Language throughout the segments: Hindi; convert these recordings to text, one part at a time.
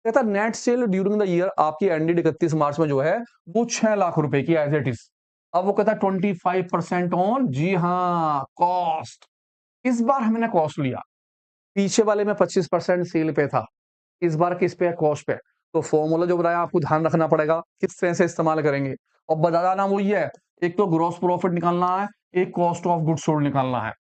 कहता net cell during the year आपकी एंडेड 31 मार्च में जो है वो 6 लाख रुपए की एज इट इज। अब वो कहता 25% ऑन, जी हाँ, कॉस्ट। इस बार हमने कॉस्ट लिया, पीछे वाले में 25% सेल पे था, इस बार किस पे है, कॉस्ट पे। तो फॉर्मूला जो बताया आपको ध्यान रखना पड़ेगा किस तरह से इस्तेमाल करेंगे। और बताना वही है, एक तो ग्रॉस प्रॉफिट निकालना है, एक कॉस्ट ऑफ गुड्स सोल्ड निकालना है।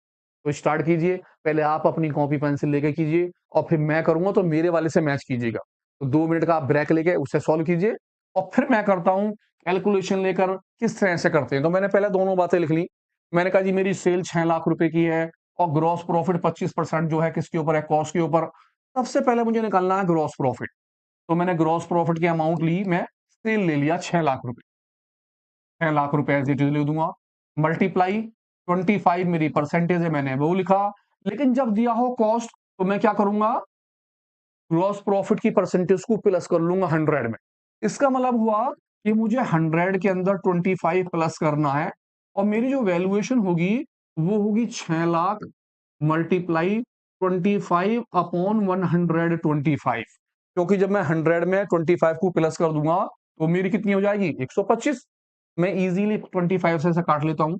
तो स्टार्ट कीजिए, पहले आप अपनी कॉपी पेंसिल लेके कीजिए और फिर मैं करूंगा तो मेरे वाले से मैच कीजिएगा। तो 2 मिनट का आप ब्रेक लेके उससे सॉल्व कीजिए और फिर मैं करता हूँ कैलकुलेशन लेकर किस तरह से करते हैं। तो मैंने पहले दोनों बातें लिख ली। मैंने कहा जी मेरी सेल 6 लाख रुपए की है और ग्रॉस प्रॉफिट 25% जो है किसके ऊपर है, कॉस्ट के ऊपर। सबसे पहले मुझे निकालना है ग्रॉस प्रॉफिट। तो मैंने ग्रॉस प्रॉफिट की अमाउंट ली, मैं सेल ले लिया 6 लाख रुपए। 6 लाख रुपए एज इट इज ले दूंगा, मल्टीप्लाई 25 मेरी परसेंटेज है, मैंने वो लिखा। लेकिन जब दिया हो कॉस्ट तो मैं क्या करूंगा, ग्रॉस प्रॉफिट की परसेंटेज को प्लस कर लूंगा 100 में। इसका मतलब हुआ कि मुझे 100 के अंदर 25 प्लस करना है और मेरी जो वैल्यूएशन होगी वो होगी 6 लाख मल्टीप्लाई 25 अपॉन 125। क्योंकि जब मैं 100 में 25 को प्लस कर दूंगा तो मेरी कितनी हो जाएगी, 125। मैं इजीली 25 से काट लेता हूं।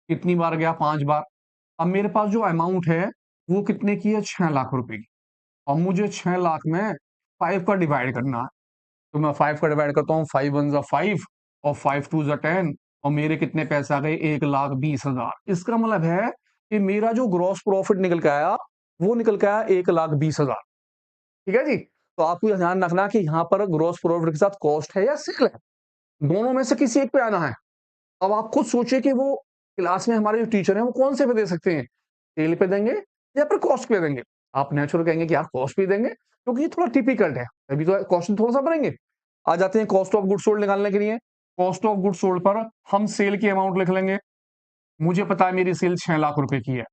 कितनी बार गया, 5 बार। अब मेरे पास जो अमाउंट है वो कितने की है, 6 लाख रुपए की। और मुझे 6 लाख में 5 का डिवाइड करना है। तो मैं 5 का डिवाइड करता हूँ, 5 वन जा 5 और 5 टू जा 10 और मेरे कितने पैसे आ गए, 1,20,000। इसका मतलब है कि मेरा जो ग्रॉस प्रॉफिट निकल के आया वो निकल के आया 1,20,000। ठीक है जी। तो आपको यह ध्यान रखना कि यहाँ पर ग्रॉस प्रॉफिट के साथ कॉस्ट है या सेल है, दोनों में से किसी एक पे आना है। अब आप खुद सोचिए कि वो क्लास में हमारे जो टीचर हैं वो कौन से पे दे सकते हैं, सेल पे देंगे या फिर कॉस्ट पे देंगे। आप नेचुरल कहेंगे कि यार कॉस्ट पे देंगे क्योंकि ये थोड़ा टिपिकल है, अभी तो कॉस्ट थोड़ा सा भरेंगे। आ जाते हैं कॉस्ट ऑफ गुड सोल्ड निकालने के लिए। कॉस्ट ऑफ गुड सोल्ड पर हम सेल की अमाउंट लिख लेंगे। मुझे पता है मेरी सेल 6 लाख रुपए की है।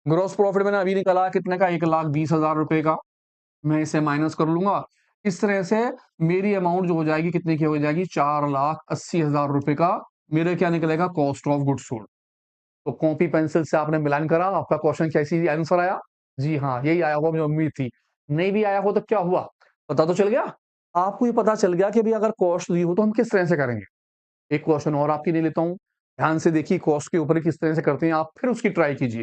ग्रॉस प्रॉफिट मैंने अभी निकाला कितने का, 1,20,000 रुपए का। मैं इसे माइनस कर लूंगा। इस तरह से मेरी अमाउंट जो हो जाएगी कितने की हो जाएगी, 4,80,000 रुपए का मेरे क्या निकलेगा, कॉस्ट ऑफ गुड सोल्ड। तो कॉपी पेंसिल से आपने मिलान करा, आपका क्वेश्चन कैसी आंसर आया, जी हाँ यही आया होगा, मुझे उम्मीद थी। नहीं भी आया हो तो क्या हुआ, पता तो चल गया। आपको ये पता चल गया कि भाई अगर कॉस्ट दी हो तो हम किस तरह से करेंगे। एक क्वेश्चन और आपकी ले लेता हूं, ध्यान से देखिए कॉस्ट के ऊपर किस तरह से करते हैं आप, फिर उसकी ट्राई कीजिए।